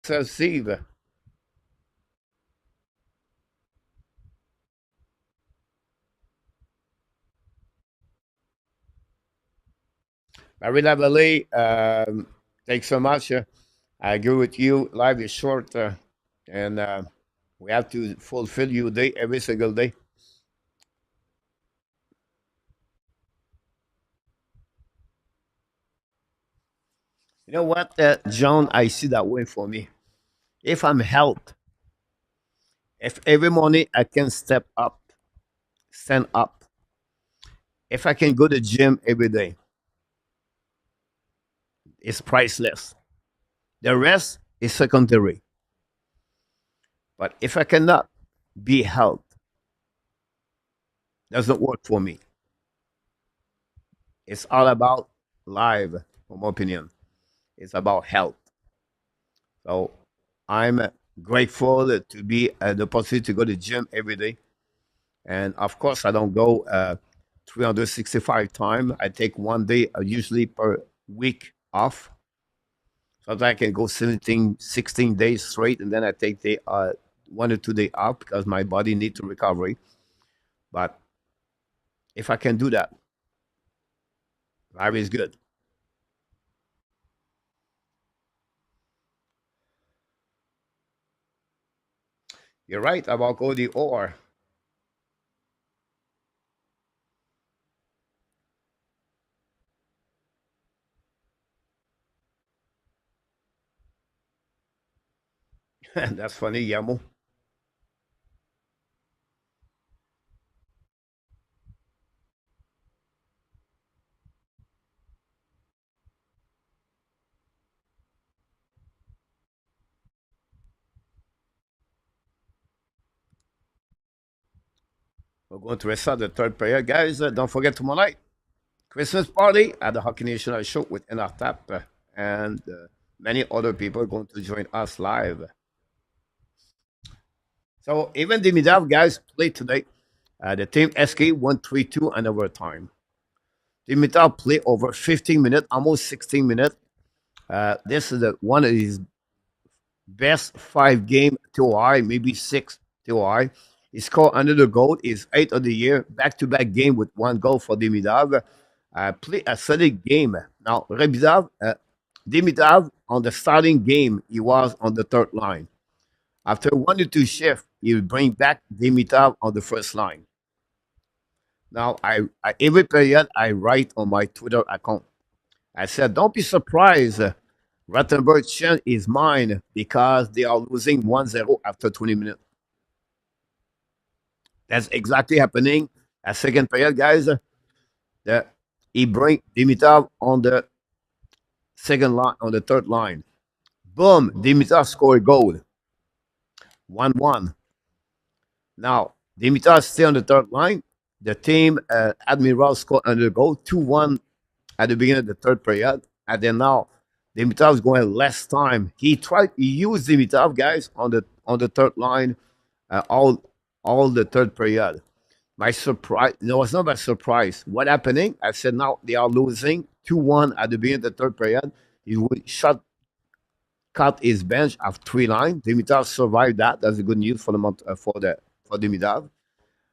Steve. Marina Valley, thanks so much. I agree with you. Life is short, and we have to fulfill your day every single day. You know what, John? I see that way for me. If I'm health, if every morning I can step up, stand up, if I can go to the gym every day, it's priceless. The rest is secondary. But if I cannot be health, doesn't work for me. It's all about life, from my opinion. It's about health. So I'm grateful to be the possibility to go to the gym every day. And of course, I don't go 365 times. I take one day usually per week off. Sometimes I can go 17, 16 days straight, and then I take the 1 or 2 days off because my body needs to recovery. But if I can do that, life is good. You're right about Cody or that's funny, Yamo. We're going to restart the third period, guys. Don't forget tomorrow night. Christmas party at the Hockey National Show with Enartap and many other people are going to join us live. So even the Midav guys played today. The team SK won 3-2 and overtime. The Midav played over 15 minutes, almost 16 minutes. This is one of his best 5 game TOI, maybe 6 TOI. He scored under the goal. His eighth of the year, back-to-back game with 1 goal for Dimidav. Play a solid game. Now, Dimidav, on the starting game, he was on the third line. After 1 or 2 shifts, he will bring back Dimitrov on the first line. Now, every period I write on my Twitter account. I said, don't be surprised. Rottenberg Chen is mine because they are losing 1-0 after 20 minutes. That's exactly happening. At second period, guys, the, he bring Dimitrov on the second line, on the third line. Boom, Dimitrov scored a goal. 1-1. Now, Dimitrov stay on the third line. The team, Admiral scored under goal, 2-1 at the beginning of the third period. And then now, Dimitrov is going less time. He used Dimitrov, guys, on the third line, all the third period. My surprise, no, it's not my surprise. What happening? I said now they are losing 2-1 at the beginning of the third period. He would cut his bench of 3 line. Dimitrov survived that. That's a good news for the for Dimitrov.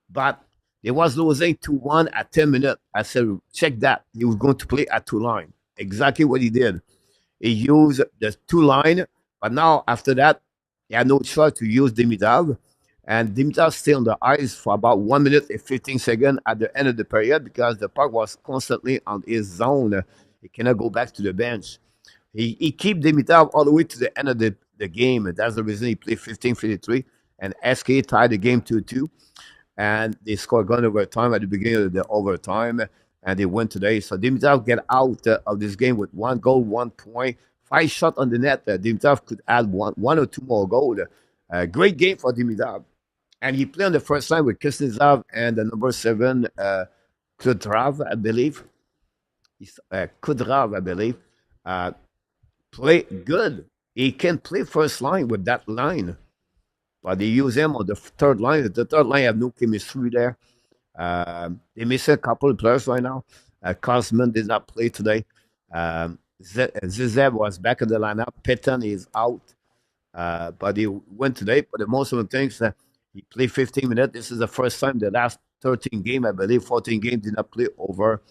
But they was losing 2-1 at 10 minutes. I said, check that. He was going to play at 2 line. Exactly what he did. He used the 2 line, but now after that, he had no choice to use Dimitrov. And Dimitrov stayed on the ice for about 1 minute and 15 seconds at the end of the period because the puck was constantly on his zone. He cannot go back to the bench. He keep Dimitrov all the way to the end of the game. And that's the reason he played 15-53. And SK tied the game 2-2 and they scored gun overtime at the beginning of the overtime, and they win today. So Dimitrov get out of this game with 1 goal, 1 point, 5 shots on the net. Dimitrov could add one or two more goals. Great game for Dimitrov, and he played on the first line with Kuznetsov and the number 7 Kudrav, I believe. Kudrav, I believe. Uh, play good. He can play first line with that line, but they use him on the third line. The third line have no chemistry there. They miss a couple of players right now. Kosman did not play today. Zizev was back in the lineup. Petan is out. But he went today. But the most of the things he played 15 minutes. This is the first time the last 13 game, I believe, 14 games did not play over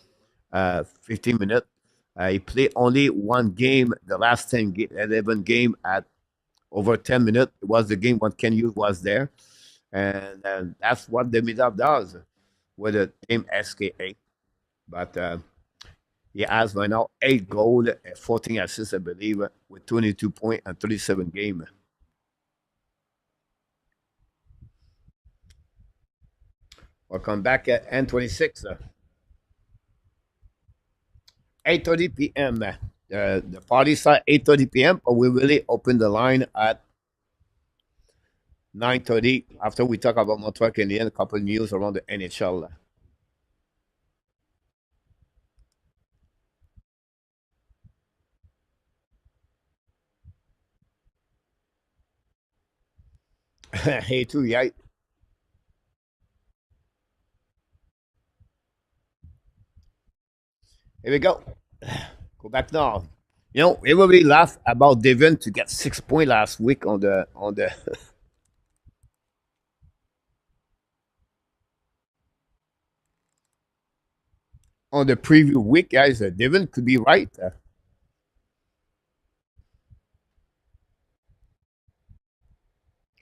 15 minutes. He played only one game, the last 11 game at over 10 minutes. It was the game when Ken Hughes was there. And that's what the Midab does with the team SKA. But he has right now 8 goals, 14 assists, I believe, with 22 points and 37 games. We'll come back at N26, 8:30 p.m. The party start 8:30 p.m., but we really open the line at 9:30 after we talk about Montreal Canadiens, a couple of news around the NHL. Hey, too, yeah. Here we go. Go back now. You know, everybody laughed about Devin to get 6 points last week on the on the preview week, guys. Devin could be right.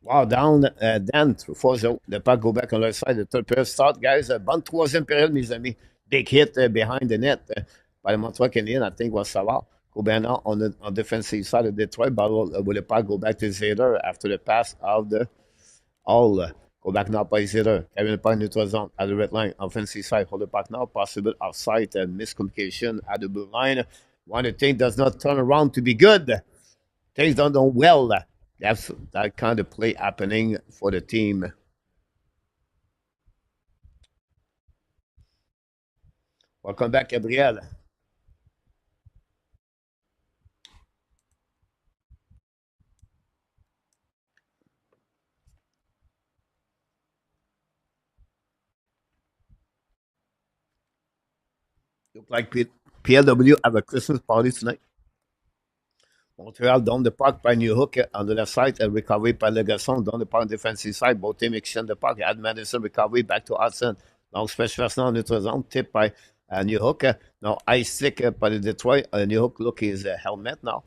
Wow, down, Dan, 3-0. Le pas go back on their side. The third period start, guys. Bonne troisième période, mes amis. Big hit behind the net by the Montreal Canadiens, I think was Savard. Go back now on the on defensive side of Detroit. But will pas go back to Zeder after the pass of the all. Go back now by Zeder. Kevin Park neutral zone at the red line. Offensive side. Hold the puck now. Possible offside and miscommunication at the blue line. One the thing does not turn around to be good. Things don't go well. That's that kind of play happening for the team. Welcome back, Gabriel. Look like PLW have a Christmas party tonight. Montreal down the park by New Hook on the left side and recovery by Legasson down the park defensive side. Both teams exchange the park. Add Madison recovery back to Hudson. Long special now neutral zone tipped by New Hook. Now ice stick by the Detroit. New Hook look his helmet now.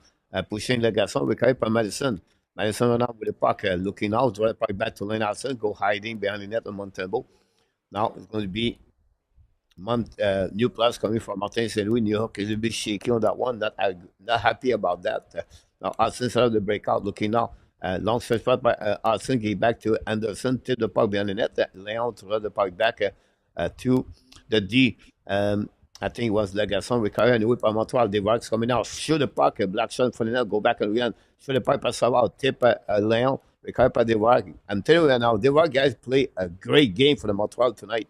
Pushing Legasson recovery by Madison. Madison run out with the puck, looking out, draw the puck back to Lane Hudson, go hiding behind the net on Montembeau. Now it's going to be new plus coming from Martin St. Louis, New York is a bit shaky on that one. Not happy about that. Now Hudson started the breakout, looking now. Long stretch pass by Hudson, get back to Anderson, tip the puck behind the net. Leon throw the puck back to the D. I think it was Legasson recovery and whip by Montreal. The Varks coming out, shoot the puck, a black shot for the net, go back and again, shoot the puck, pass out, tip Leon, recovery by the Vark. I'm telling you now, the Vark guys play a great game for the Montreal tonight.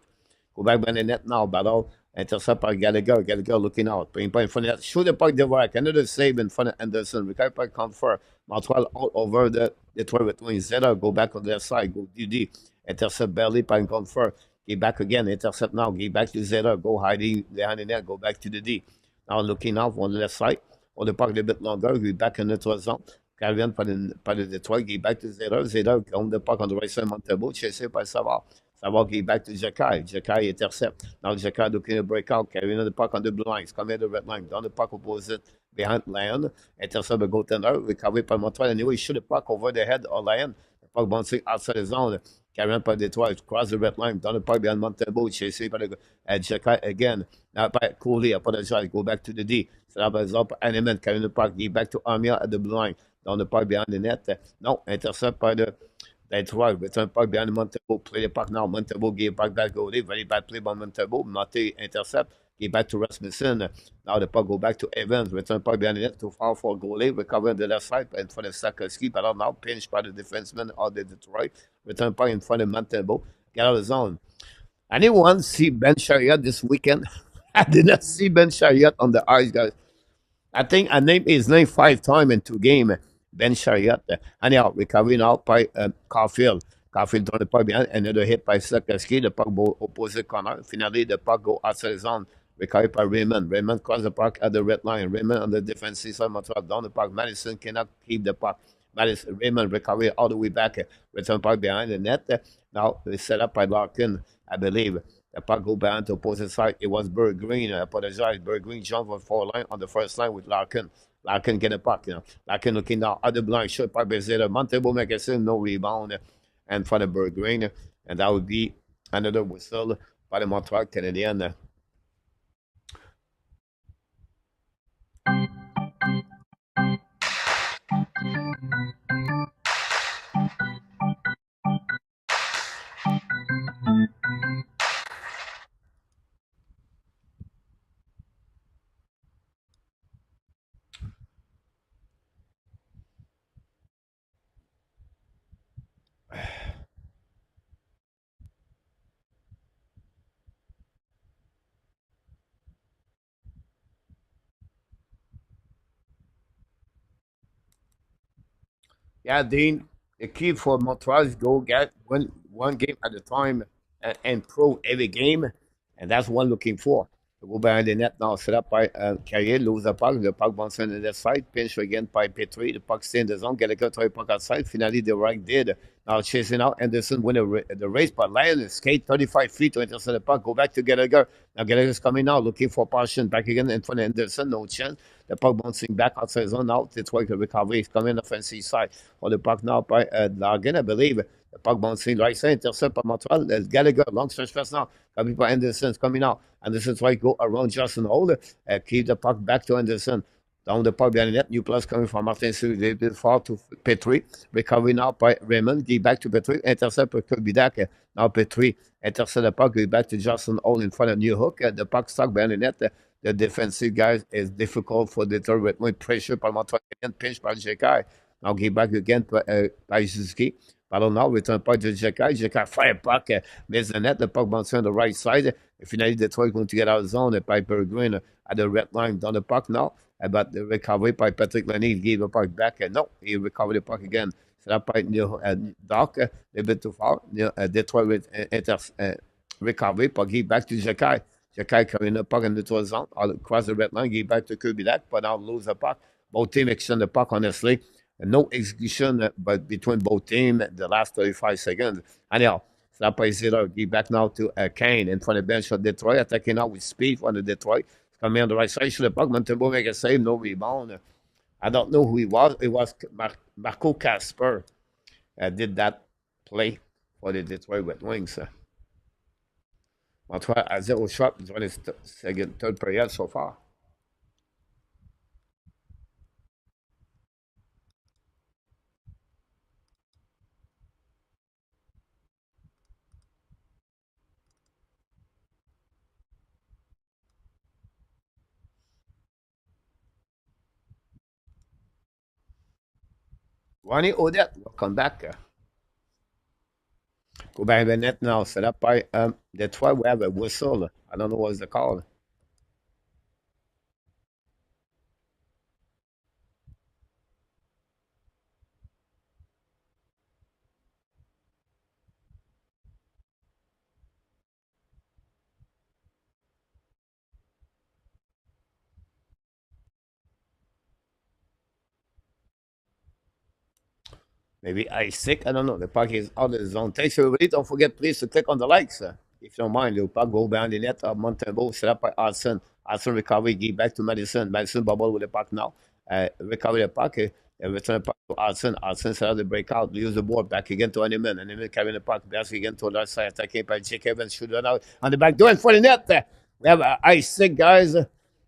Go back behind the net now, battle. Intercept by Gallagher. Gallagher looking out. Putting point in front of that. Shoot the puck, Devarak. Another save in front of Anderson. Recovery puck confer. Montreal all over the Detroit between Zeta. Go back on their side. Go DD. Intercept barely. Puck confer. Get back again. Intercept now. Get back to Zeta. Go hiding behind the net. Go back to the D. Now looking out on the left side. On the puck a little bit longer. Get back in the neutral zone. Carrion par the Detroit. Get back to Zeta. Zeta on the puck on the right side. Montebo. Chasé by Savard. Savard get back to Jakai. Jakai intercept. Now Jakai looking to break out. Carrying the puck on the blue line. Coming the red line. Down the puck opposite behind Lion. Intercept the goaltender. Recovery by Montreal. Anyway, shoot the puck over the head of Lion. The puck bouncing outside the zone. Carrying by Detroit. Cross the red line. Down the puck behind Montebo. Chasing by the Jakai again. Now by Cooley. Apologize. Go back to the D. Set up as up. Element carrying the puck. Get back to Armia at the blue line. Down the puck behind the net. No. Intercept by the that's why return puck behind Montebo, play the puck now. Montebo gave back that goalie. Very bad play by Montebo. Mate intercept. Give back to Rasmussen. Now the puck go back to Evans. Return puck behind the net. Too far for goalie. Recover on the left side and for the Sakoski. But now pinched by the defenseman of the Detroit. Return puck in front of Montebo. Get out of the zone. Anyone see Ben Chariot this weekend? I did not see Ben Chariot on the ice, guys. I think I named his name 5 times in 2 games. Ben Chariot. Anyhow, recovery now by Caulfield. Caulfield on the puck behind. Another hit by Sakaski. The puck go opposite corner. Finally, the puck go outside the zone. Recovery by Raymond. Raymond cross the puck at the red line. Raymond on the defensive side. Montreal down the puck. Madison cannot keep the puck. Madison Raymond recovery all the way back, return puck behind the net. Now it's set up by Larkin, I believe. The puck go behind to opposite side. It was Bird Green. I apologize. Bird Green jumped on four line on the first line with Larkin. Larkin get a puck, Larkin looking down, other blind shot by Bezetta. Montebo make a no rebound and for the Bird Green. And that would be another whistle by the Montreal Canadiens. Yeah, Dean, the key for Montreal is go get one game at a time and pro every game, and that's what I'm looking for. Go behind the net now, set up by Carrier, lose the puck bouncing on the side, pinch again by Petrie, the puck stay in the zone, get a cut puck outside, finally the right did. Now chasing out Anderson, win the race, but Lion skate 35 feet to intercept the puck, go back to Gallagher. Now Gallagher's coming now, looking for passion, back again in front of Anderson, no chance. The puck bouncing back outside zone, now Detroit recovery is coming offensive side. On the puck now by Larkin, I believe. The puck bouncing right side, intercept by Montreal. Gallagher, long stretch pass now. Coming by Anderson's coming out. Anderson's right go around Justin Holder. Keep the puck back to Anderson. Down the puck behind the net. New plus coming from Martin Sullivan far to Petrie. Recovery now by Raymond. Give back to Petrie. Intercept by Kirby. Now Petrie intercept the puck. Give back to Justin Holder in front of New Hook. The puck stuck behind the net. The defensive guys is difficult for the third with pressure by Montreal. Pinch by Jekai. Now give back again by Suzuki. Ballon now return puck to Jekai. Jekai fire puck. Miss the net. The puck bouncing on the right side. Finally, Detroit going to get out of zone. By Berggren at the red line down the puck now. But the recovery by Patrick Lenny gave the puck back. No, he recovered the puck again. Set up by Doc. A bit too far. Detroit with recovery. Puck give back to Jekai. Jekai carrying the puck in the neutral zone. Across the red line. Give back to Kirby Dak. But now lose the puck. Both teams exchange the puck, honestly. No execution but between both teams the last 35 seconds. Anyhow, Slap by Zero. Give back now to Kane in front of the bench of Detroit. Attacking now with speed from the Detroit. Coming on the right side. Should the puck. Montembeau make a save. No rebound. I don't know who he was. It was Marco Casper did that play for the Detroit Red Wings. Montreal à 0 shot during his third period so far. Ronnie Odette, welcome back. Go back to the net now. Set up by Detroit. We have a whistle. I don't know what's the call. Maybe I sick. I don't know. The puck is out of the zone. Thanks everybody. Don't forget, please, to click on the likes. If you don't mind, the puck go behind the net. Montembeau set up by Arson. Arson recovery. Give back to Madison. Madison bubble with the puck now. Recover the puck. Return the puck to Arson. Arson set up the breakout. Use the board back again to Animan. Animan carrying the puck. Back again to the left side. Attacking by Jake Evans. Shoot it out on the back door in for the net. We have ice sick, guys.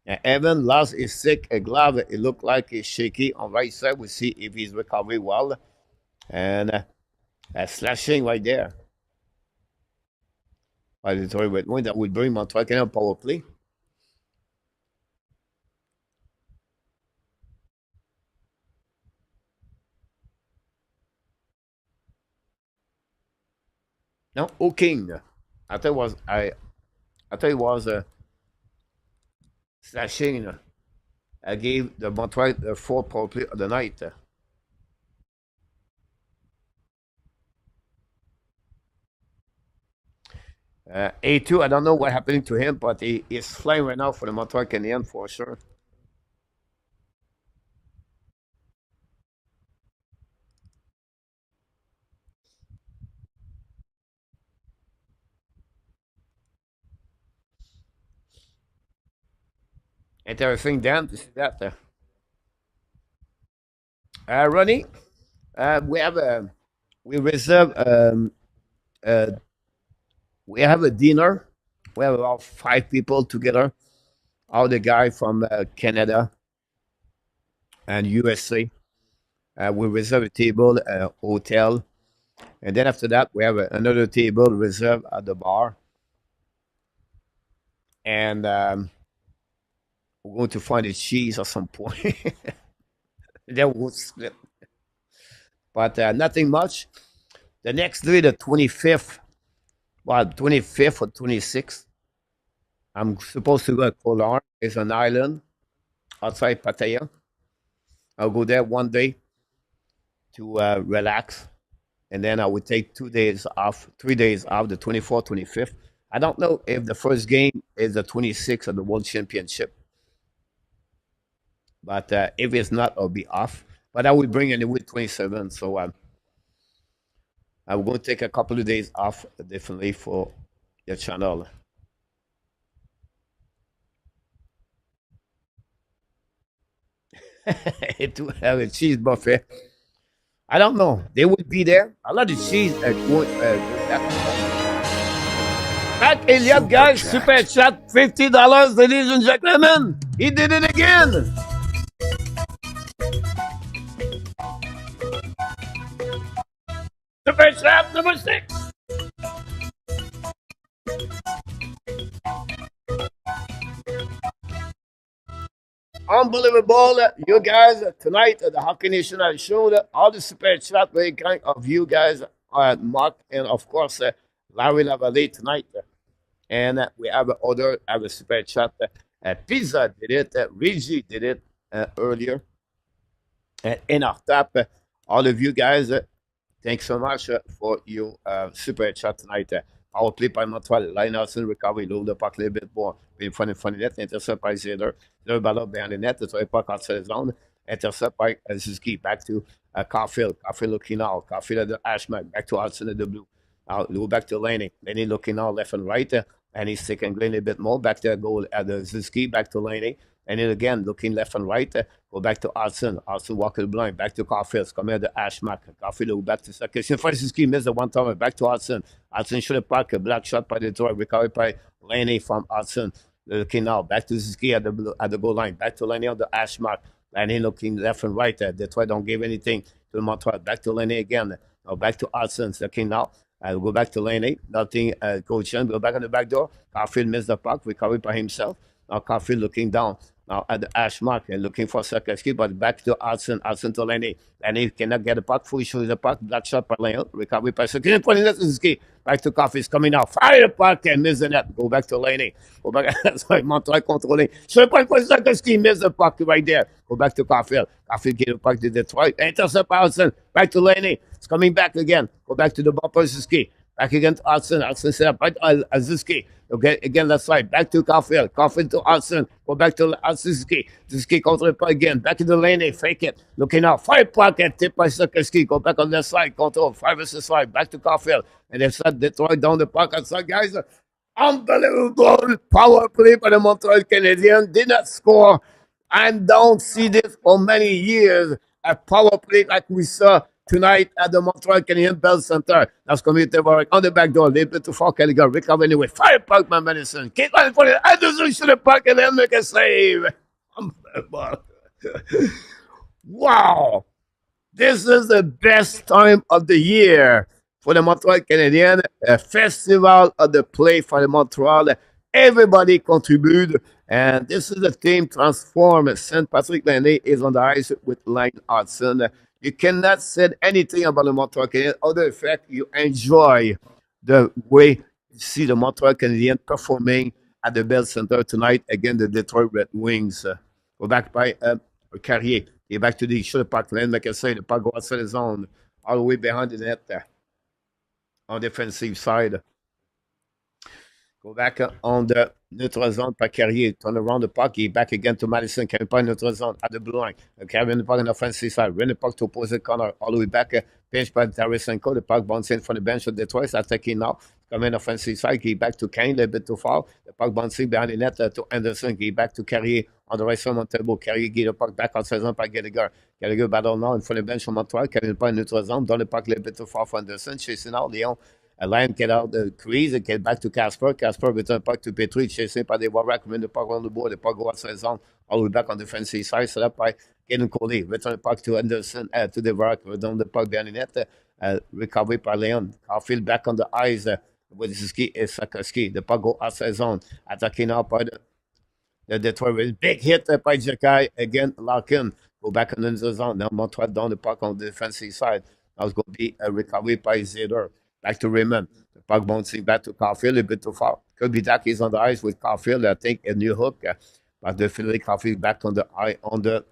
Evan lost his sick glove. It looked like he's shaky on right side. We'll see if he's recovering well. And slashing right there by the Tory Red Wing that would bring Montreal Canadiens power play. Now, O'King. I thought it was I thought it was slashing. I gave the Montreal the fourth power play of the night. A2, I don't know what happening to him, but he is flying right now for the Montreal Canadiens for sure. Interesting, Dan, to see that. Ronnie, we have we reserve uh, we have a dinner. We have about 5 people together. All the guy from Canada and USA. We reserve a table, hotel, and then after that we have another table reserved at the bar, and we're going to find a cheese at some point. Then we'll split, but nothing much. The next day, the 25th, well, 25th or 26th, I'm supposed to go to Polar. It's an island outside Pattaya. I'll go there one day to relax, and then I would take 2 days off, 3 days off, the 24th, 25th. I don't know if the first game is the 26th of the World Championship, but if it's not, I'll be off. But I will bring in the week 27, so I'm going to take a couple of days off definitely for the channel. To have a cheese buffet. I don't know. They would be there. A lot of cheese go back. Matt Elliott, Super guys, super chat. chat, $50, ladies and gentlemen. He did it again. Super chat number 6. Unbelievable. You guys, tonight at the Hockey Nation, I showed all the super chat very kind of you guys, Mark, and of course, Larry Lavalley tonight. And we have other have a super chat. Pizza did it. Reggie did it earlier. In our tap, all of you guys, thanks so much for your super chat tonight. Power play by Montreal, Lineup recovery, load the puck a little bit more. Being funny net, intercept by Zeder. Zero ball behind the net, that's why puck outside the zone. Intercept by Suzuki, back to Caulfield. Caulfield looking out. Caulfield at the Ashman, back to Hudson at the blue. Now, go back to Laney. Laney looking out left and right. And he's taking Glenn a bit more. Back to goal at the Suzuki, back to Laney. And then again, looking left and right. Go back to Hudson. Hudson walking the blind. Back to Caulfield. Come here to Ashmack. Caulfield go back to second. Suzuki missed the one time. Back to Hudson. Hudson should have parked a black shot by the door. Recovered by Laney from Hudson. Looking now. Back to Suzuki at the goal line. Back to Laney on the Ashmack. Laney looking left and right. Detroit don't give anything to Montreal. Back to Laney again. Now back to Hudson. Looking now. I'll go back to lane 8. Nothing. Coach Chen go back on the back door. Caulfield missed the puck. Recovered by himself. Now Caulfield looking down. Now at the ash mark and looking for Sakowski, but back to Hudson. Hudson to Lenny. Lenny cannot get the puck. Fully shows the puck. Black shot by Leon. Recovered by Sakowski. Back to Caulfield. Coming out. Fire the puck and miss the net. Go back to Lenny. Go back. Sorry, Montreal controlling. So point for Sakowski. Miss the puck right there. Go back to Caulfield. Caulfield get the puck to Detroit. Intercept Hudson. Back to Lenny. It's coming back again. Go back to the bumper Suzuki. Back again to Hudson. Hudson set up right Suzuki. Okay, again, left side. Back to Caulfield. Caulfield to Hudson. Go back to Suzuki. Suzuki control the puck again. Back in the lane. Fake it. Looking out. 5 pocket. Tip by Sakowski. Go back on the side. Control. 5 versus 5. Back to Caulfield. And they set Detroit down the puck outside. Guys, unbelievable power play by the Montreal Canadiens. Did not score. I don't see this for many years. A power play like we saw tonight at the Montreal Canadiens Bell Center. That's community work on the back door. They put to Falk Kelly. Recover anyway. Fire puck, my medicine. Keep running for it. Anderson should have puck and then make a save. Unbelievable. Wow. This is the best time of the year for the Montreal Canadiens. A festival of the play for the Montreal. Everybody contribute. And this is the team transformed. St. Patrick Laney is on the ice with Line Hudson. You cannot say anything about the Montreal Canadiens other than the fact you enjoy the way you see the Montreal Canadiens performing at the Bell Center tonight against the Detroit Red Wings. Go back by Carrier. Get back to the shoulder puck lane, like I say, the puck go outside the zone, all the way behind the net there on the defensive side. Go back on the neutral zone by Carrier. Turn around the puck. He back again to Madison. Carry puck neutral zone at the blue line. Carrying the puck on the offensive side. Run the puck to opposite corner. All the way back. Pinch by Tarasenko. The puck bouncing from the bench of Detroit. Attacking now. comme un offensive side qui est back to Kane, a bit too far. The puck bouncing behind the net to Anderson, qui est back to Carrier on the right side of Montebo. Carrier get the puck back en saison par Gallagher. Gallagher battle now in front of the bench from Montreal. Kevin pas une autre zone. Dans le puck, a bit too far for Anderson. Chasing out Leon. Lion get out the crease and get back to Casper. Casper return puck to Petrie, chasing by the Warrack, win the puck on the board, the puck go outside zone, all the way back on the defensive side, set up by Caden Coley. Return the puck to Anderson, to the Warrack, return the puck behind the net, recovery by Leon. Caulfield back on the ice with Ski and Sakaski. The puck go outside zone, attacking out by the Detroit Red. Big hit by Jakai, again, Larkin. Go back on the zone. Now Montreal down the puck on the defensive side. Now it's going to be a recovery by Zeder. Back to Raymond. The puck bouncing back to Caulfield, a bit too far. Could be that he's on the ice with Caulfield. I think a new hook. But definitely Caulfield back on the eye on the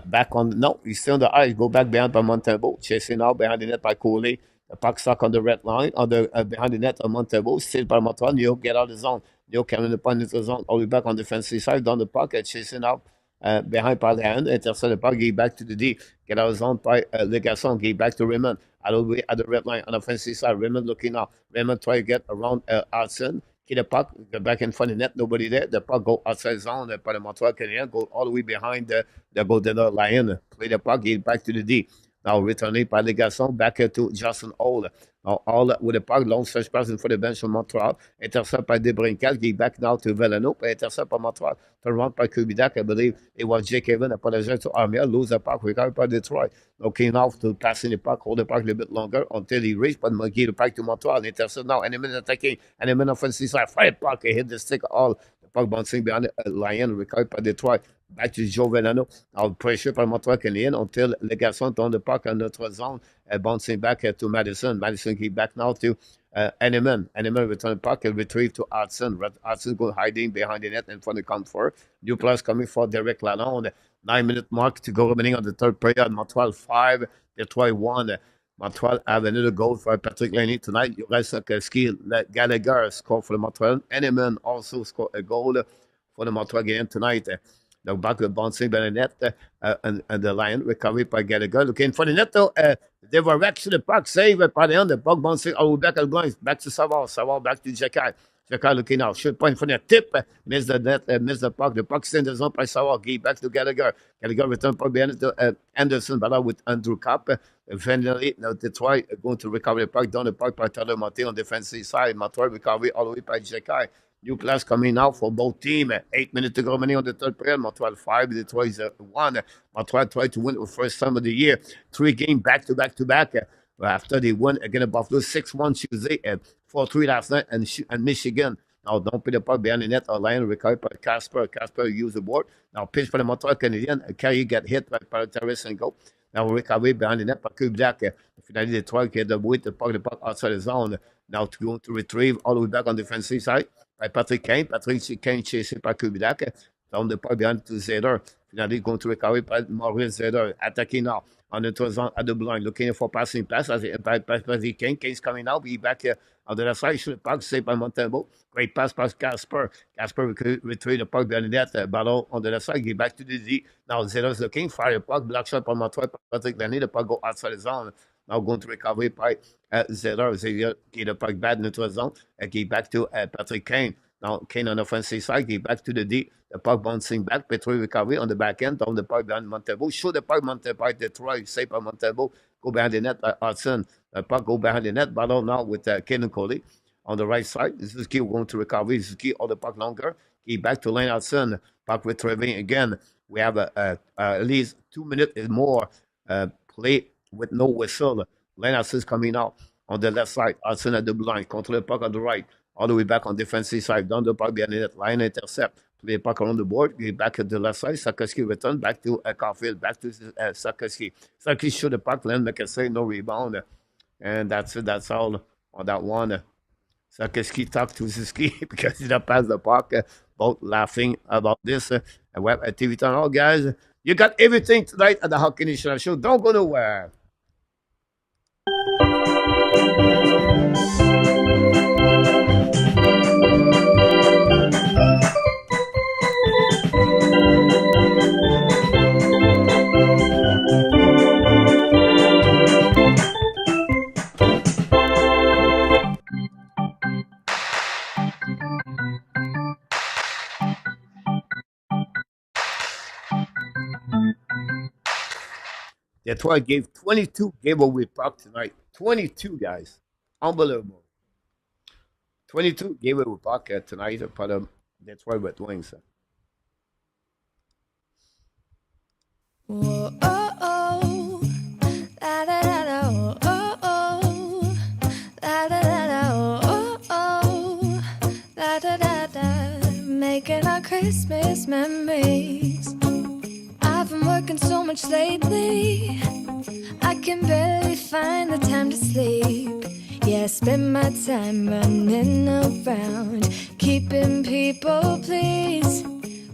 back on no, he's still on the ice. Go back behind by Montebo. Chasing out behind the net by Coley. The puck stuck on the red line, on the behind the net of Montebo. Still by Montreal. New get out of the zone. New coming upon the zone. All the way back on the defensive side, down the pocket, chasing out behind par the hand. Intercept the puck, get back to the D. Get out of zone by Le Garçon. Get back to Raymond. All the way at the red line on the offensive side. Raymond looking out. Raymond try to get around Hudson. Get the puck, get back in front of the net, nobody there. The puck go outside zone by the Montreal Canadiens, go all the way behind the Golden Lion. Play the puck, get back to the D. Now returning by the Garçon, back to Justin Hall. Now all with the puck, long search pass in for the bench from Montreal. Intercept by Debrincat, get back now to Vellano. Intercept by Montreal. Turn around by Kubidak, I believe it was Jake Evan. Apologize to Armia, lose the puck, recovered by Detroit. Looking off to passing the puck, hold the puck a little bit longer until he reached, but give the puck to Montreal. Intercept now, and a minute attacking, and a minute offensive side. Fire puck, hit the stick all. The puck bouncing behind the Lion, recovered by Detroit. Back to Joe Vellano. Now pressure by Montreal Canadiens until Le Garçon tourne the puck in notre zone, bouncing back to Madison. Madison get back now to Henneman. Henneman return the puck and retrieve to Hudson. Hudson go hiding behind the net in front of the counter. New plus coming for Derek Lalonde. 9-minute mark to go remaining on the third period. Montreal 5, Detroit 1. Montreal have another goal for Patrick Laney tonight. Ski Gallagher scored for the Montreal. Henneman also scored a goal for the Montreal game tonight. The back bouncing by the net and the Lion recovery by Gallagher. Looking for the net though. They were wrecked to the puck, save by the end. The puck bouncing all back at the blinds. Back to Savard. Savard back to Jakai. Jakai looking out. Shoot point for the tip. Miss the net, miss the puck. The puck sends the zone by Savard. Give back to Gallagher. Gallagher return puck behind to Anderson, but with Andrew Kapp. Finally, now Detroit going to recover the puck down the puck by Tyler Monte on defensive side. Montreal recovery all the way by Jakai. New plus coming out for both teams. 8 minutes to go remaining on the third period. Montreal 5, Detroit 1. Montreal tried to win the first time of the year. 3 games back to back to back. After they won against Buffalo 6-1 Tuesday and 4-3 last night and Michigan. Now don't put the puck behind the net. Lion recovered by Casper. Casper used the board. Now pitch for the Montreal Canadiens. Carrier got hit by Paris and go. Now recovery behind the net by Kubdak. Finally, Detroit get the puck outside the zone. Now to go to retrieve all the way back on the defensive side by Patrick Kane. Patrick Kane chasing by Kubdak. Down the puck behind to Zeder. Finally going to recover by Maurice Zeder. Attacking now on the zone at the blind. Looking for passing pass as by Patrick Kane. Kane's coming now. Be back here on the left side. Shoot the puck saved by Montebo. Great pass by Casper. Casper retrieve the puck behind the net. Ballon on the left side. Get back to the D. Now Zeder's looking. Fire the puck. Block shot by Montreal. Patrick Laney. The puck go outside the zone. Now going to recover by Zeder. Zeder get the puck back into the zone. Get back to Patrick Kane. Now Kane on the offensive side. Get back to the D. The puck bouncing back. Petrie recovery on the back end. Down the puck behind Montebo. Show the puck Montebo. Detroit. Safe by Montebo. Go behind the net by Hudson. The puck go behind the net. Ballon now with Kenan Coley on the right side. This is key going to recover. This is key all the puck longer. Get back to Lane Hudson. Puck retrieving again. We have at least 2 minutes more play with no whistle. Lane Hudson coming out on the left side. Hudson at the blind. Control the puck on the right. All the way back on defensive side. Down the puck behind the net. Line intercept. Play the puck around the board. Get back at the left side. Sakaski return back to Caulfield. Back to Sakaski. Sakaski shoot the puck. Len make a save. No rebound. And that's it. That's all on that one. Sakaski talked to Siski because he didn't pass the puck. Both laughing about this. Web at TV Town Hall, guys. You got everything tonight at the Hockey Nation Show. Don't go nowhere. Detroit gave 22 giveaway puck tonight. 22 guys, unbelievable. 22 giveaway puck tonight for the Detroit Red Wings. Whoa, oh, oh. La, da, da, da, oh, oh, oh. La, da, da, da, oh, oh, oh. La, da, da, da. Making our Christmas memories. I've been working so much lately, I can barely find the time to sleep. Yeah, I spend my time running around, keeping people pleased.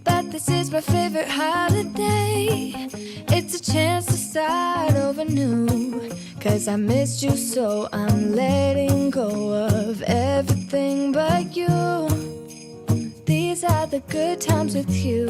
But this is my favorite holiday. It's a chance to start over new. Cause I missed you, so I'm letting go of everything but you. These are the good times with you.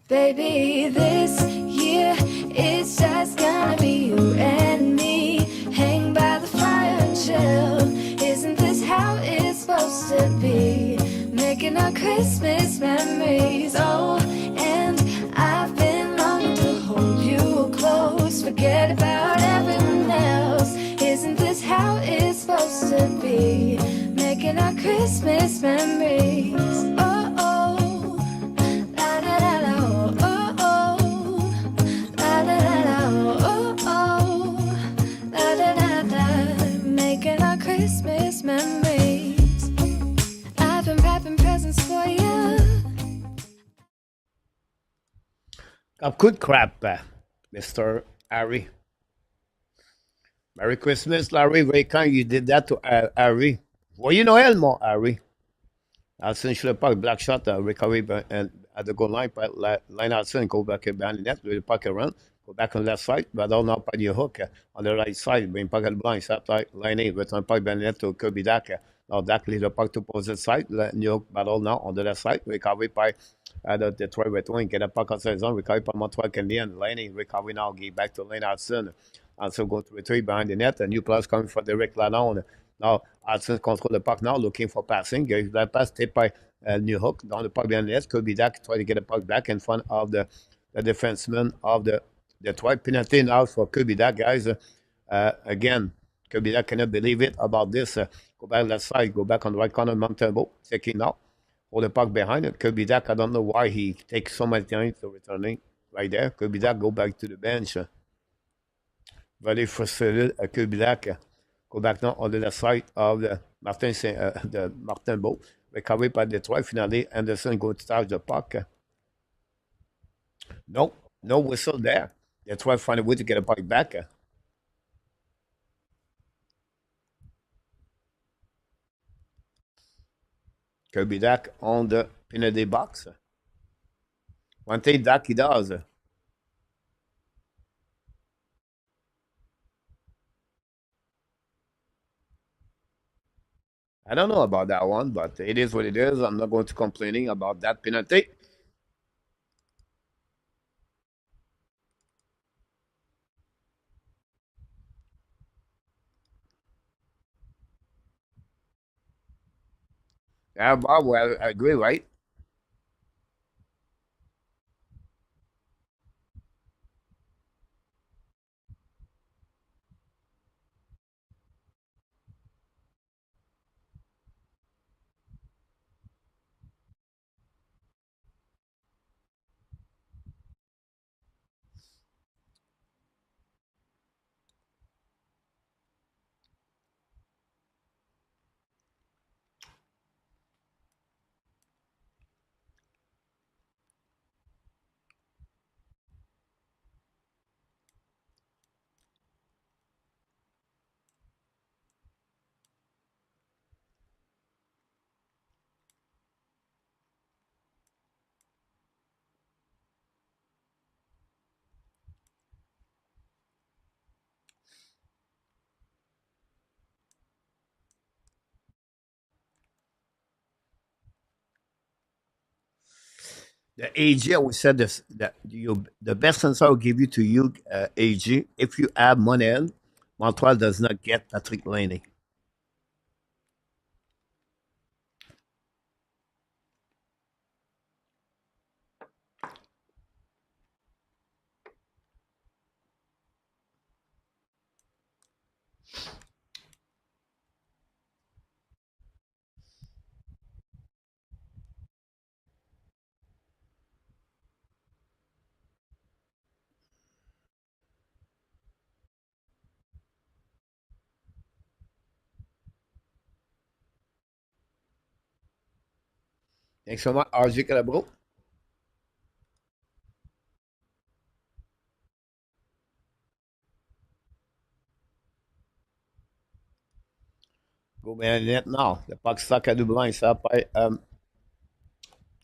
Baby, this year it's just gonna be you and me. Hang by the fire and chill. Isn't this how it's supposed to be? Making our Christmas memories. Oh, and I've been longing to hold you close. Forget about everyone else. Isn't this how it's supposed to be? Making our Christmas memories. Oh, oh. La, da, da, da, oh, oh, oh. La, da, da, da, oh, oh, oh. La, da, da, da. Making our Christmas memories. I've been wrapping presents for you. Good crap, Mr. Harry. Merry Christmas, Larry. Very kind you did that to Harry. Voyez Noël, mon Harry. Alcin sur le parc, black shot, recovery at the goal line, line Alcin, go back behind the net, do the puck around, go back on the left side, but now by the hook on the right side, bring puck at the blind, stop line A, return puck behind the net to Kirby Dak. Now Dak lead the puck to opposite side, new hook battle now on the left side, recovery by the Detroit Red Wing, get a puck outside his zone, recovery by Montreal Canadian, Lane A, recovery now, give back to Lane Alcin. Also go to retrieve behind the net, a new plus coming for Derek Lalonde. Now, Hudson control the puck now, looking for passing. That pass tipped by New Hook down the puck behind the net. Could be that try to get the puck back in front of the defenseman of the Detroit. Penalty now for could be that guys. Again, could be that cannot believe it about this. Go back left side, go back on the right corner, Mountain Boat, checking now. Hold the puck behind it. Could be that. I don't know why he takes so much time to returning right there. Could be that. Go back to the bench. Very frustrated. Could be that. Go back now on the left side of the Martin Beau. Recovery by Detroit. Finally, Anderson going to touch the puck. No, no whistle there. Detroit find a way to get a puck back. Kirby Dak on the penalty box. One thing Dak he does. I don't know about that one, but it is what it is. I'm not going to complaining about that penalty. Yeah, Bob, well, I agree, right? The AG, I would say this that the best answer I'll give you to you, AG, if you add Monel, Montreal does not get Patrick Laney. Thanks so much, RJ Calabro. Go behind the net now. The puck stuck at the blind side by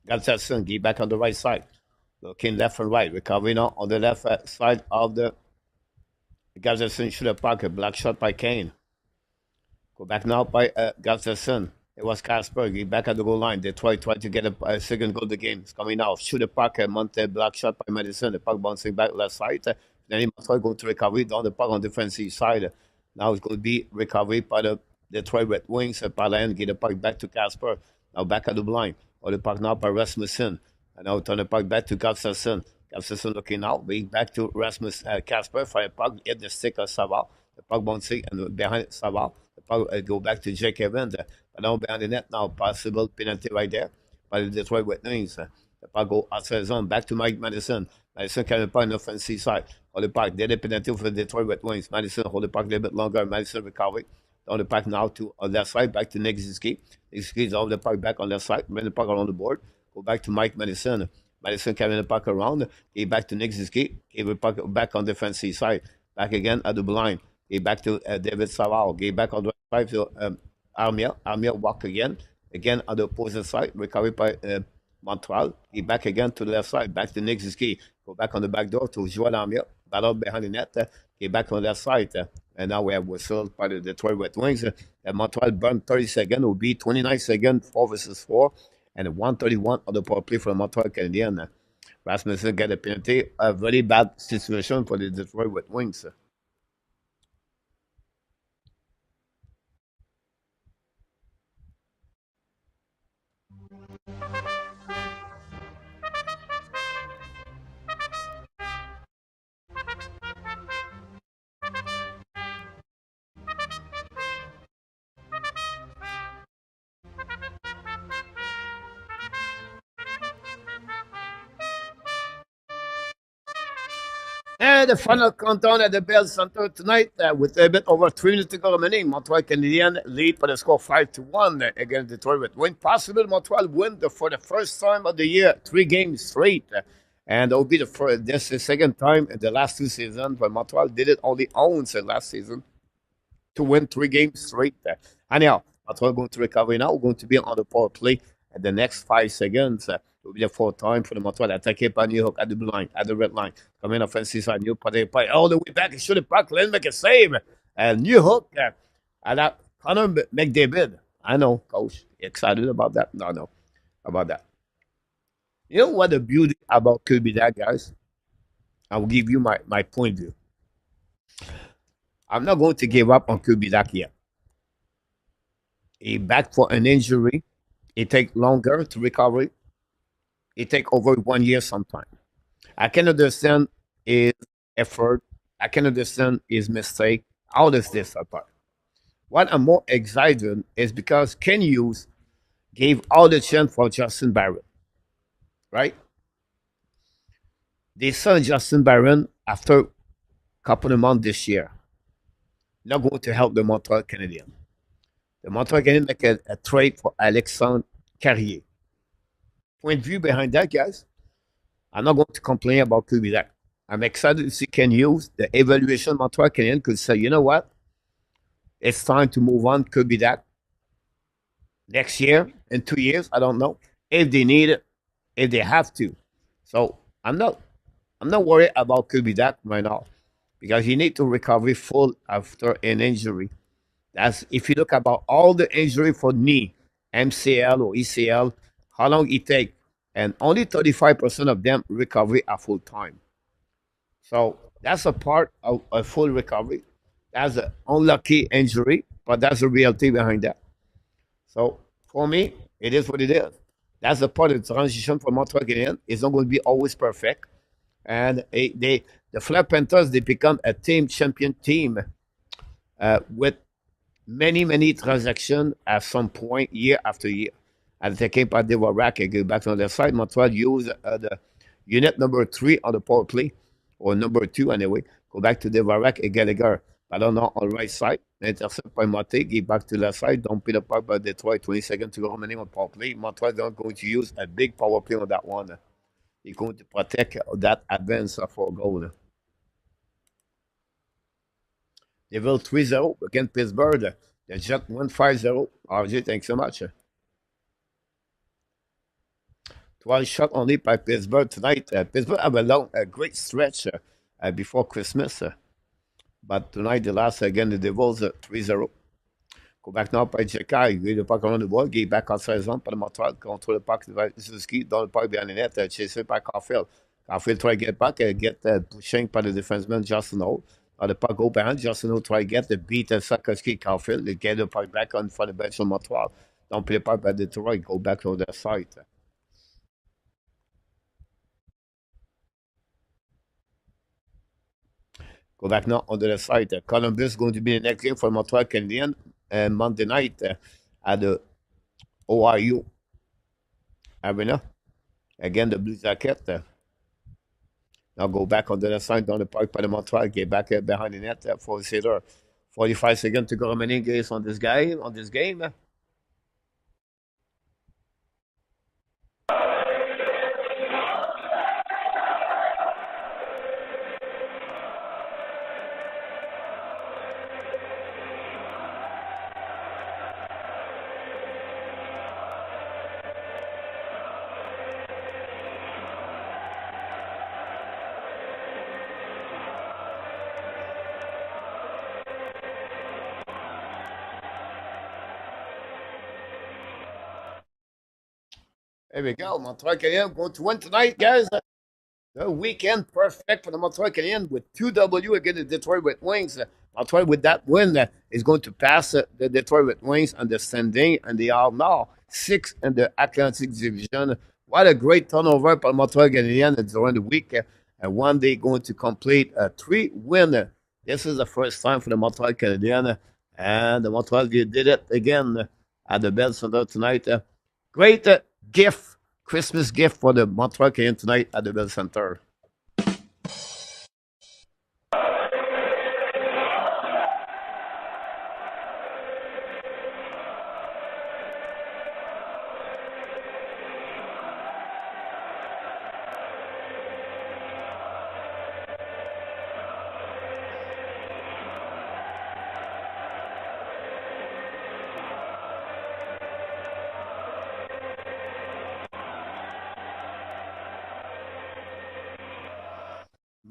Gustafsson. Get back on the right side. Looking left and right. Recovering on the left side of the Gustafsson should have puck. A black shot by Kane. Go back now by Gustafsson. It was Casper. Get back at the goal line. Detroit tried to get a second goal of the game. It's coming now. Shoot a puck. A Monte black shot by Madison. The puck bouncing back left side. Then he must go to recovery down the puck on the defensive side. Now it's going to be recovery by the Detroit Red Wings. Parlayan get the puck back to Casper. Now back at the blind. Or the puck now by Rasmussen. And now turn the puck back to Gustafsson. Gustafsson looking out. Being back to Rasmus Casper. Fire puck. Hit the stick of Savard. The puck bouncing and behind Savard. The puck go back to Jake Evans. But now behind the net now. Possible penalty right there by the Detroit Red Wings. The puck go outside zone. Back to Mike Madison. Madison carrying the puck on the offensive side. Hold the puck. Did a penalty for the Detroit Red Wings. Madison hold the puck a little bit longer. Madison recovery. On the puck now to on that side. Back to Nick Ziski. Nick Ziski is on the puck back on that side. Bring the puck around the board. Go back to Mike Madison. Madison carrying the puck around. He back to Nick Ziski. He the puck back on the defensive side. Back again at the blind. He back to David Savard. He back on the side to Armia. Armia walk again. Again on the opposite side. Recovery by Montreal. He back again to the left side. Back to Nick Ziski. Go back on the back door to Joel Armia. Battle behind the net. He back on that side. And now we have whistle by the Detroit Red Wings. Montreal burned 30 seconds. Will be 29 seconds, 4 versus 4. And 131 on the power play for the Montreal Canadiens. Rasmussen get a penalty. A very bad situation for the Detroit Red Wings. And the final countdown at the Bell Center tonight with a bit over 3 minutes to go remaining. Montreal Canadiens lead for the score 5-1 against Detroit Red Wings. Possible Montreal win for the first time of the year, 3 games straight. And it will be this the second time in the last 2 seasons, but Montreal did it only once last season to win 3 games straight. Anyhow, Montreal going to recover now. We're going to be on the power play at the next 5 seconds. It will be the fourth time for the Montreal attack by New Hook at the blue line, at the red line. Come in offensive side, New Pate all the way back. Shoot it back. Let's make a save. And New Hook and that Connor McDavid. I know, coach. Excited about that? No, about that. You know what the beauty about Kirby that, guys? I will give you my point of view. I'm not going to give up on Kirby Dak yet. He back for an injury. It take longer to recover. It take over 1 year sometime. I can understand his effort. I can understand his mistake. All of this apart. What I'm more excited is because Ken Hughes gave all the chance for Justin Barron, right? They saw Justin Barron after a couple of months this year. Not going to help the Montreal Canadiens. The Montreal Canadiens make a trade for Alexandre Carrier. Point of view behind that, guys, I'm not going to complain about Kubiak. I'm excited to see Ken Hughes, the evaluation Montreal Canadiens could say, you know what? It's time to move on Kubiak next year, in 2 years, I don't know. If they need it, if they have to. So I'm not worried about Kubiak right now. Because he need to recover full after an injury. That's if you look about all the injury for knee, MCL or ECL, how long it take, and only 35% of them recovery at full time. So that's a part of a full recovery. That's an unlucky injury, but that's the reality behind that. So for me, it is what it is. That's the part of the transition from Montreal Canadiens. It's not going to be always perfect, and the Fleur Panthers they become a team champion team with many transactions at some point year after year. And they came by the Warak and go back on their side. Montreal use the unit number 3 on the power play, or number 2 anyway. Go back to the Warak and Gallagher. Ballon on the right side. Intercept by Mate. Give back to the side. Don't put the puck by Detroit. 20 seconds to go remaining on power play. Montreal is going to use a big power play on that one. He's going to protect that advance for a goal. Devil 3-0 against Pittsburgh. The Jet win 5-0. RJ, thanks so much. 12 shot only by Pittsburgh tonight. Pittsburgh have a great stretch before Christmas. But tonight, the last again, the Devils 3-0. Go back now by Jekai. Il le puck around the ball. Get back outside zone. Pas de Montreal. Contrôle le puck. Suzuki dans le puck behind the net. Chasé par Caulfield. Caulfield try to get back. Get pushing by the defenseman Justin Holt. The puck go behind. Justin Holt try to get the beat Sakoski Caulfield. They get the puck back on front of the bench on Montreal. Don't play the puck by Detroit. Go back on their side. Go back now on the side. Columbus going to be the next game for Montreal Canadiens Monday night at the OIU Arena. Again, the Blue Jacket. Now go back on the other side down the park by the Montreal. Get back behind the net for Sailor. 45 seconds to go remaining guys on this game. There we go. Montreal Canadiens going to win tonight, guys. The weekend perfect for the Montreal Canadiens with 2W against the Detroit Red Wings. Montreal with that win is going to pass the Detroit Red Wings on the standing, and they are now sixth in the Atlantic Division. What a great turnover for Montreal Canadiens during the week. And one day going to complete a 3-win. This is the first time for the Montreal Canadiens, and the Montreal did it again at the Bell Center tonight. Great gift, Christmas gift for the Montreal Canadiens tonight at the Bell Center.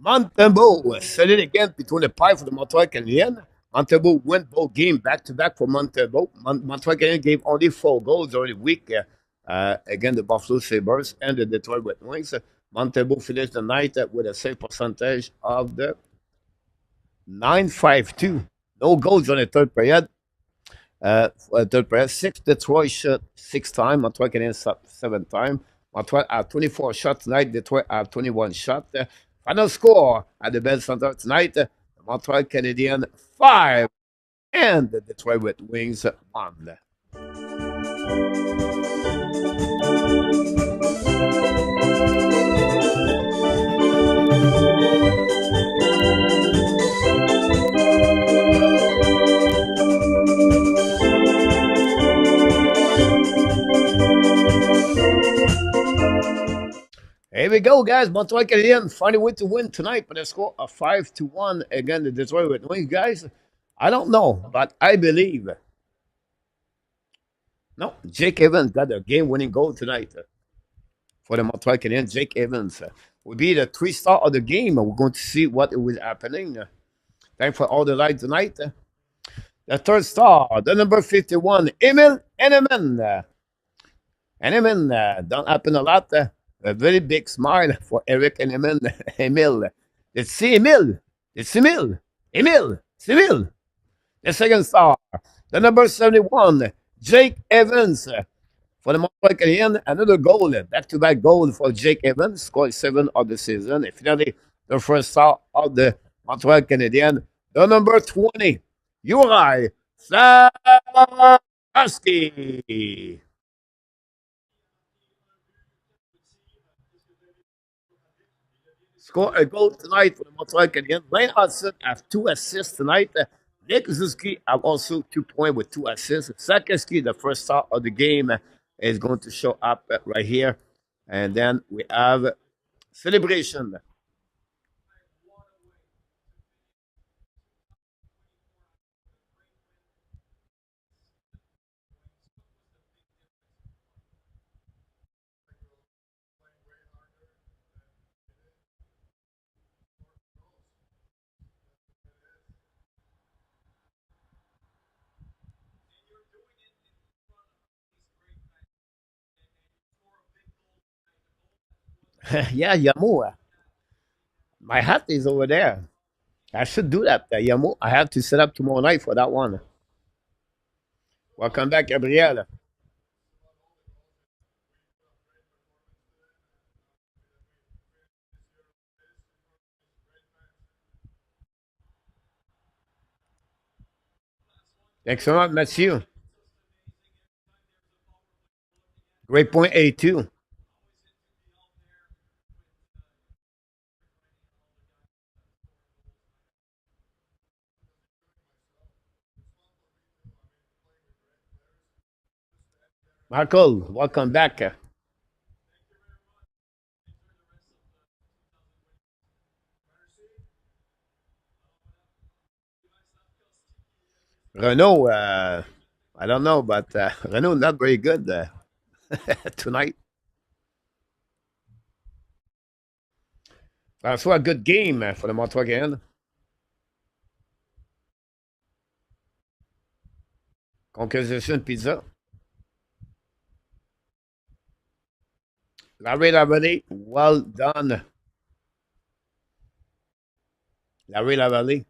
Montembeau set it again between the pipe for the Montreal Canadiens. Montembeau win both games back to back for Montembeau. Montreal Canadiens gave only 4 goals during the week against the Buffalo Sabres and the Detroit Red Wings. Montembeau finished the night with a save percentage of the 9.52. No goals on the third period. Third period, 6 Detroit shot 6 times. Montreal Canadiens shot 7 times. Montreal have 24 shots tonight. Detroit have 21 shots. Final score at the Bell Center tonight: the Montreal Canadiens 5 and the Detroit Red Wings 1. Here we go, guys. Montreal Canadiens find a way to win tonight, but they score a 5-1 against the Detroit Red Wings, guys. I don't know, but I believe. No, Jake Evans got a game-winning goal tonight for the Montreal Canadiens. Jake Evans will be the 3-star of the game. We're going to see what is happening. Thanks for all the light tonight. The third star, the number 51, Emil Henneman. Henneman don't happen a lot. A very big smile for Eric Henneman. Emil. It's Emil. It's Emil. Emil. It's Emil. The second star, the number 71, Jake Evans. For the Montreal Canadiens, another goal, back-to-back goal for Jake Evans, scored 7 of the season. And finally, the first star of the Montreal Canadiens, the number 20, Uri Slafkovsky. Score a goal tonight for the Montreal Canadiens. Lane Hudson has 2 assists tonight. Nick Zuski have also 2 points with 2 assists. Sakeski, the first star of the game, is going to show up right here. And then we have celebration. Yeah, Yamu. My hat is over there. I should do that, Yamu. I have to set up tomorrow night for that one. Welcome back, Gabriel. Excellent, Mathieu. Great point, A2. Michael, welcome back. Renault, I don't know, but Renault not very good tonight. So a good game for the Montreal Canadiens. Conquisition Pizza. Larry Lavalley, well done. Larry Lavalley.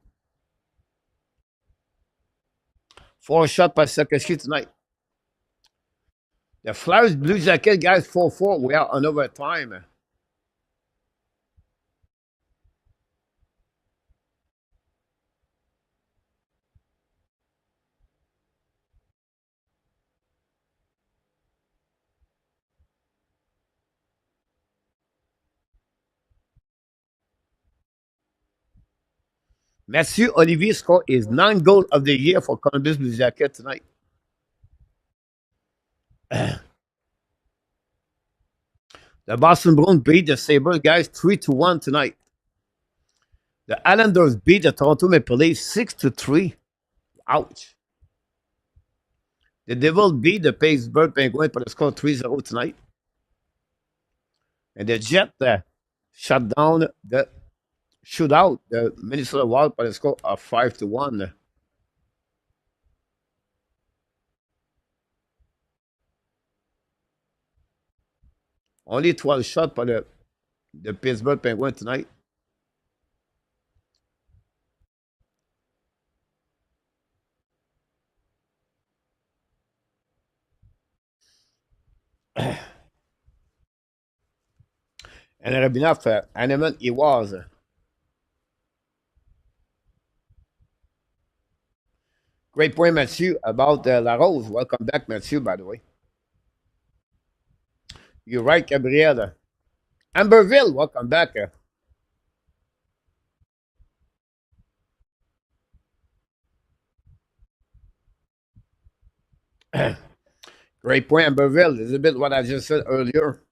4 shots by Sakeski tonight. The Flyers Blue Jacket guys 4-4. We are on overtime. Mathieu Olivier scored his 9th goal of the year for Columbus Blue Jacket tonight. The Boston Bruins beat the Sabres guys 3-1 tonight. The Islanders beat the Toronto Maple Leafs 6-3. Ouch. The Devils beat the Pittsburgh Penguins for the score 3-0 tonight. And the Jets shut down the shootout, the Minnesota Wild by the score of 5-1. Only 12 shots for the Pittsburgh Penguins tonight. And Rabinoff, Animal, he was. Great point, Mathieu, about La Rose. Welcome back, Mathieu, by the way. You're right, Gabriel. Amberville, welcome back. Great point, Amberville. This is a bit what I just said earlier.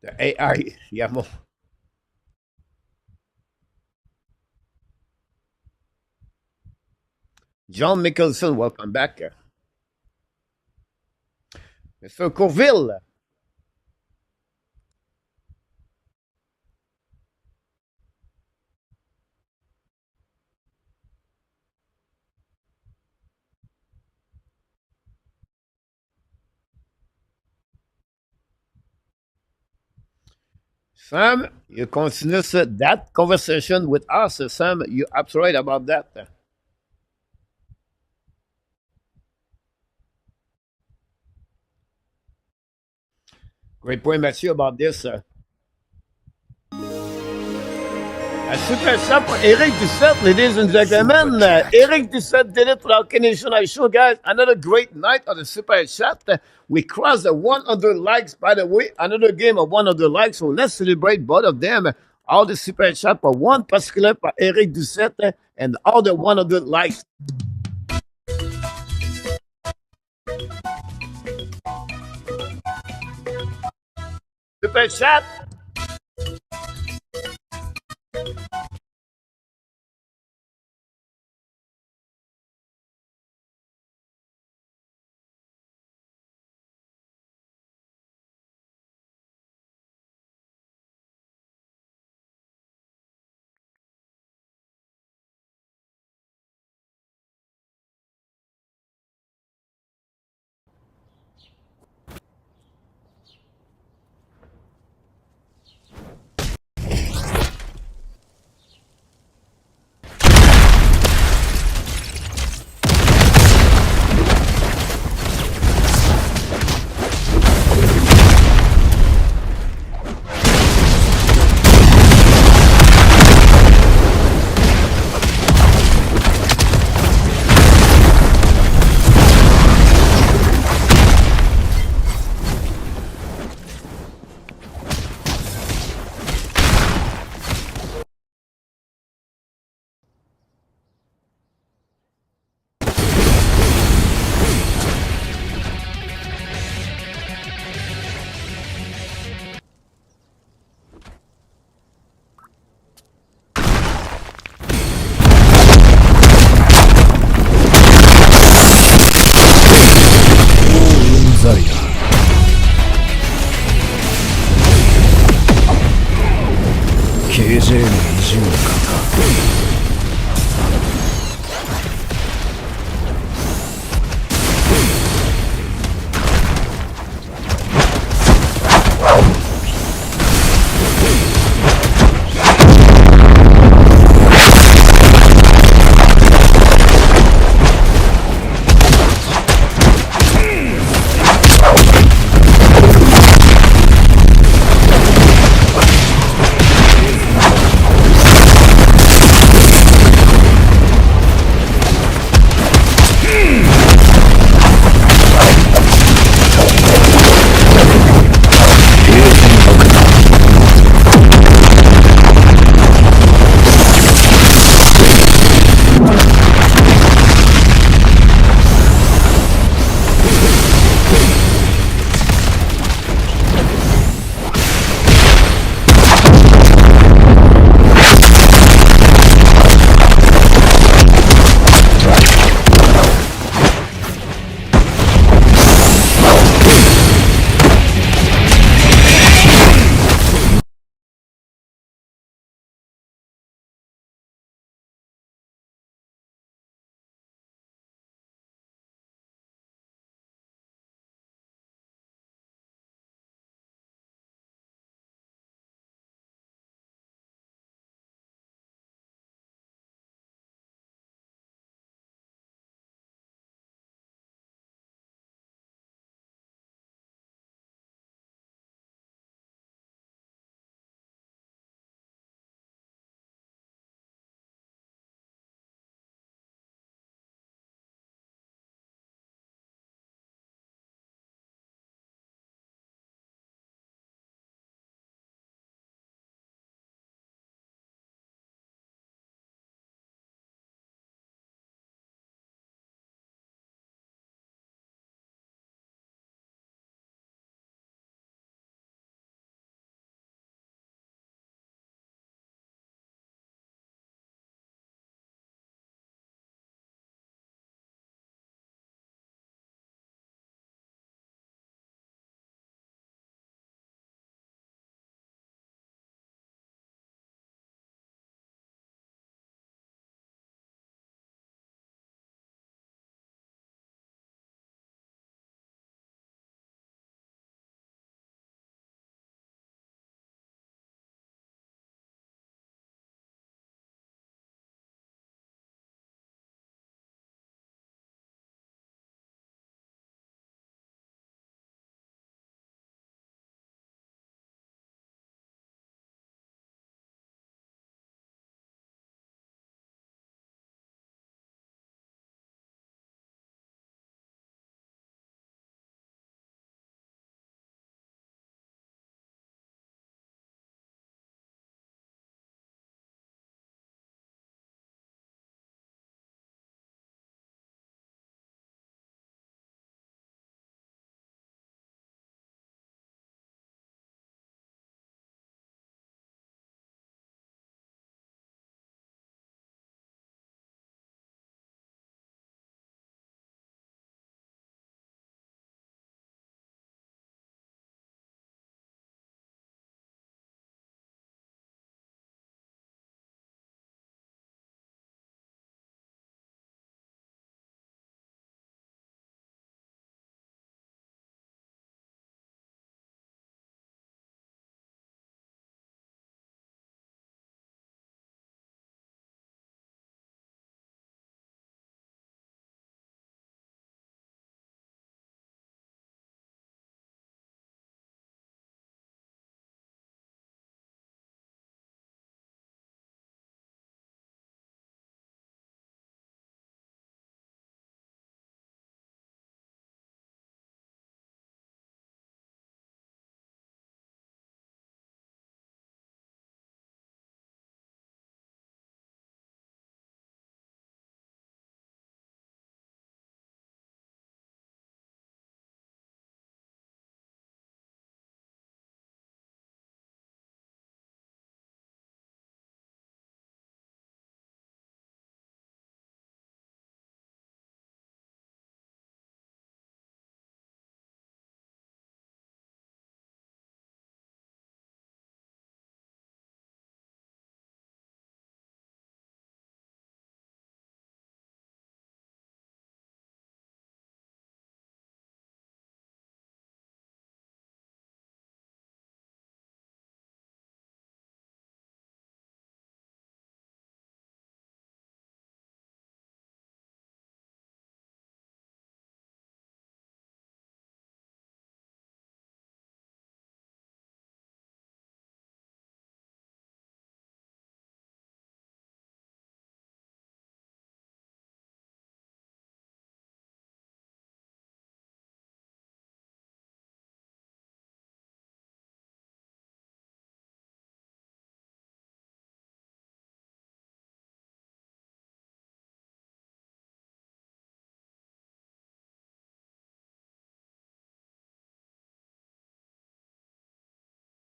The AI, yeah, more. John Mickelson, welcome back. Mr. Courville. Sam, you continue that conversation with us. Sam, you're absolutely right about that. Great point, Mathieu, about this. A super shot for Eric Dussette, ladies and gentlemen. Eric Dussette did it for our Canadian Live Show, guys. Another great night on the super shot. We crossed the 100 likes, by the way. Another game of 100 likes. So let's celebrate both of them. All the super shot for one particular for Eric Dussette and all the 100 likes. Super shot. KJ の意地を語る